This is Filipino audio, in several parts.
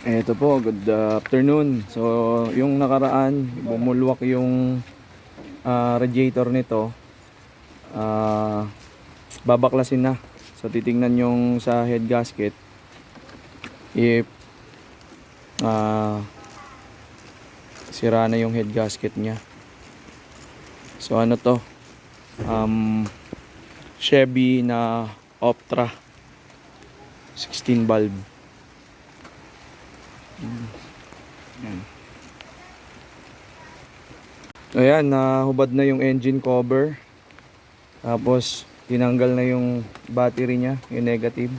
Eto po, good afternoon. So, yung nakaraan, bumulwak yung radiator nito. ah, Babaklasin na. So, titingnan yung sa head gasket if sira na yung head gasket niya. So, ano to? Chevy na Optra 16 valve. Ayan, nahubad na yung engine cover. Tapos tinanggal na yung battery niya, yung negative.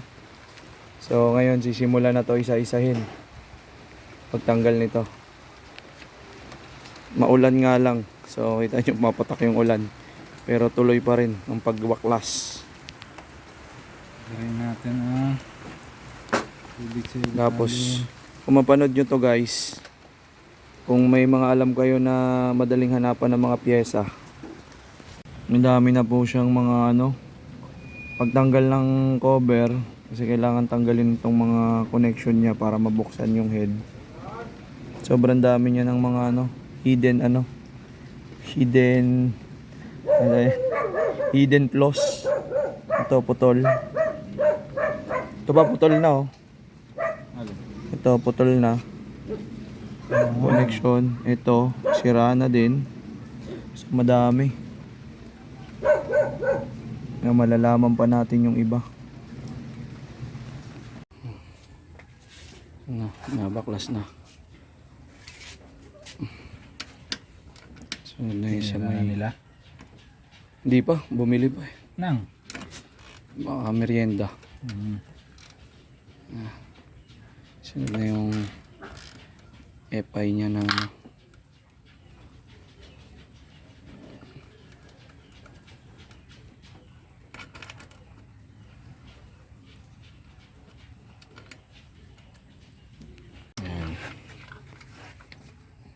So ngayon sisimula na to isa-isahin pagtanggal nito. Maulan nga lang. So kita nyo mapatak yung ulan. Pero tuloy pa rin ang pagbaklas. Gawin natin ang tubig sa ilalim. Tapos kung mapanood nyo to guys, kung may mga alam kayo na madaling hanapan ng mga pyesa, may dami na po siyang mga pagtanggal ng cover, kasi kailangan tanggalin itong mga connection niya para mabuksan yung head. Sobrang dami niya ng mga hidden flaws. Ito putol. Ito pa putol na Ito putol na. Connection. Ito sira na din. So, madami. Na malalaman pa natin yung iba. Nabaklas na. So na isa may nila. Hindi pa, bumili pa Nang. baka merienda. Sunod na yung EPI niya na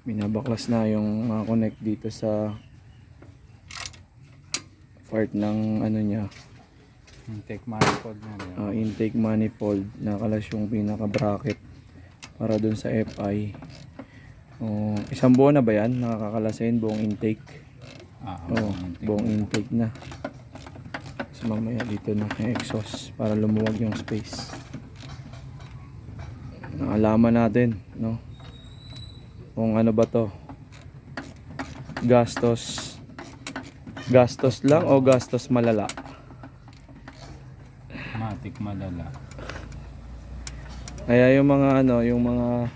binabaklas na yung mga connect dito sa part ng niya, Intake manifold na rin. intake manifold. Nakalas yung pinaka bracket para dun sa FI. Isang buwan na ba yan nakakalasin buong intake? Buong intake na. So mamaya dito na yung exhaust para lumuwag yung space. Naalaman natin kung ano ba to, gastos lang o gastos malala. Matik malala. Kaya yung mga yung mga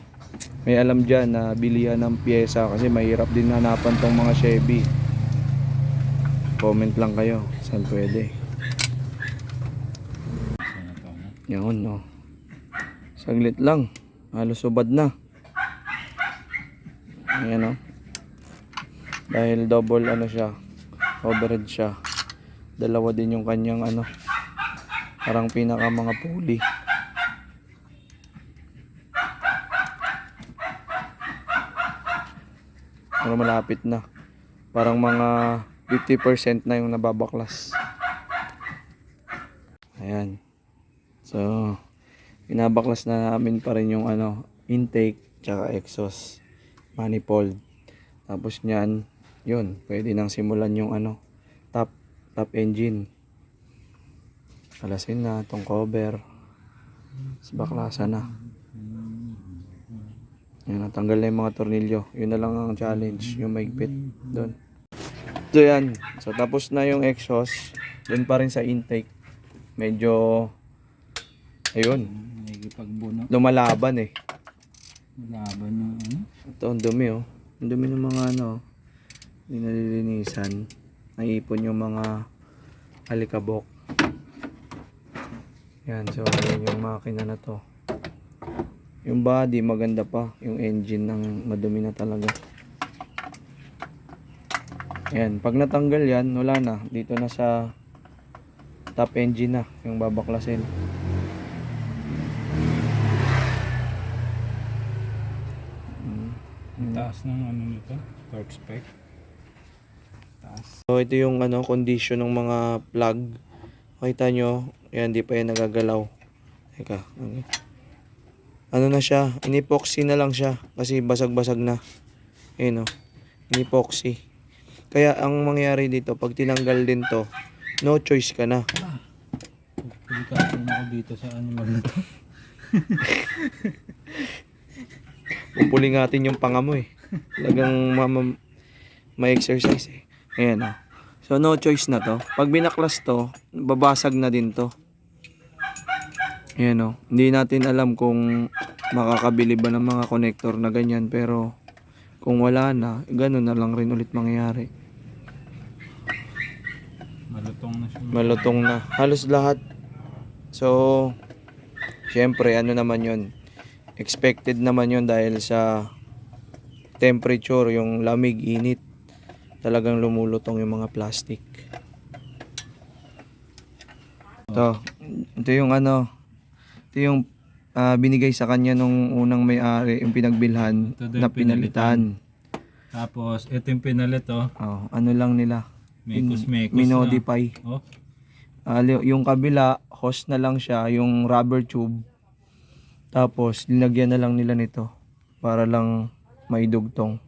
may alam dyan na bilihan ng pyesa, kasi mahirap din hanapan tong mga Chevy. Comment lang kayo saan pwede. Yun saglit lang, halos subad na. Ayan dahil double siya, overhead siya. Dalawa din yung kanyang parang pinaka mga pulley. Pero malapit na. Parang mga 50% na yung nababaklas. Ayan. So, binabaklas na namin pa rin yung intake tsaka exhaust manifold. Tapos niyan, yun, pwede nang simulan yung top engine. Kalasin na tong cover. Baklasan na. Yan, natanggal na yung mga tornilyo. Yun na lang ang challenge, yung maigpit doon. So yan. So tapos na yung exhaust. Doon pa rin sa intake. Medyo ayun, lumalaban Laban yung Ito ang dumi Ang dumi ng mga hindi nalilinisan. Naipon yung mga alikabok. Yan, so yun yung makina na to. Yung body maganda pa, yung engine ng madumi na talaga. Yan, pag natanggal yan, wala na. Dito na sa top engine na yung babaklasin. taas ng nito, torque spec. Taas. So ito yung condition ng mga plug. Makita nyo, yan, di pa yan nagagalaw. Teka, ano na siya, inipoxy na lang siya kasi basag-basag na. Ayun o, inipoxy. Kaya ang mangyayari dito, pag tinanggal din to, no choice ka na. Delikado na ako dito sa animal na to. Pumpulingatin yung panga mo eh. Talagang ma-exercise eh. Ayan o. So no choice na to. Pag binaklas to, babasag na din to. Ayan o. Hindi natin alam kung makakabili ba ng mga connector na ganyan. Pero kung wala na, ganun na lang rin ulit mangyayari. Malutong na siya. Malutong na. Halos lahat. So, syempre, ano naman yun. Expected naman yun dahil sa temperature, yung lamig, init. Talagang lumulutong yung mga plastic. Ito yung ano, ito yung binigay sa kanya nung unang may-ari, yung pinagbilhan Ito daw na yung pinalitan. pinalitan. Tapos, ito yung pinalit oh. Oh, ano lang nila, Mekos-mekos na. minodify. Oh, Yung kabila, hose na lang siya, yung rubber tube. Tapos, linagyan na lang nila nito para lang maidugtong.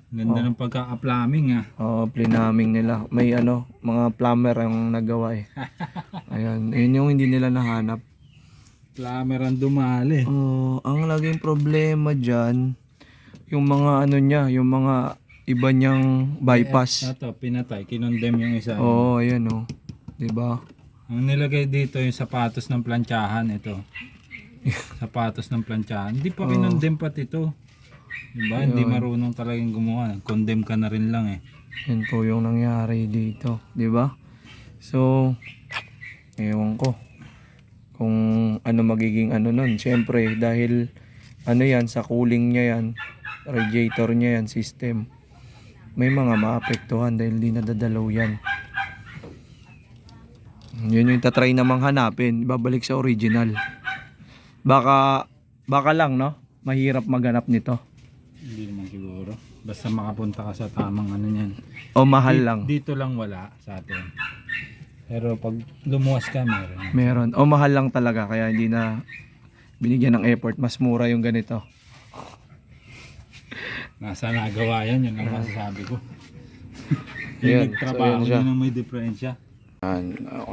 ganda ng pagka-plumbing ah. Plinaming nila. May ano, mga plumber ang nagawa eh. Ayan, yun yung hindi nila nahanap. Plumber ang dumali. Ang laging problema dyan, yung mga ano niya, yung mga iba niyang bypass. Ito, pinatay. Kinondem yung isa. Ayan oh. Diba? Ang nilagay dito yung sapatos ng plantsahan. Ito. Sapatos ng plantsahan. Hindi pa kinondem pati ito. Diba? Hindi marunong talagang gumawa. Condemn ka na rin lang eh. Yan po yung nangyari dito. Diba? So, ewan ko kung ano magiging ano nun. Siyempre, dahil ano yan, sa cooling niya yan, radiator niya yan, system, may mga maapektuhan dahil di nadadalaw yan. Yun yung tatry namang hanapin. Babalik sa original. Baka lang, no? Mahirap maghanap nito. Hindi naman siguro. Basta makapunta ka sa tamang ano niyan. O mahal lang. Dito lang wala sa atin. Pero pag lumuwas ka, meron. Meron. O mahal lang talaga. Kaya hindi na binigyan ng effort. Mas mura yung ganito. Nasa nagawa yan, yun ang masasabi ko. Yun, Yung nagtrabaho, so yun siya. yun ang may diferensya.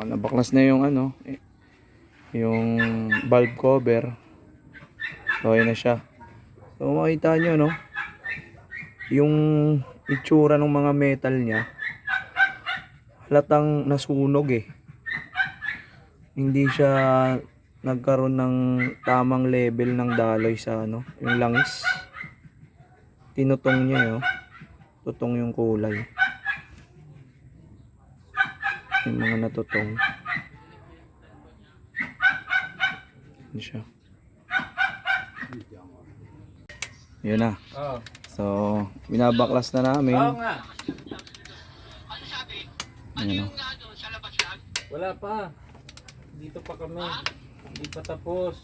Nabaklas na yung ano, yung valve cover. Okay na siya. So makita nyo, no, yung itsura ng mga metal niya, halatang nasunog eh. Hindi siya nagkaroon ng tamang level ng daloy sa ano, yung langis. Tinutong niya, tutong yung kulay. Yung mga natutong. Yan siya. Yun na. Oo. So, binabaklas na namin. nga. Ayan o. Wala pa. Dito pa kami. Hindi pa tapos.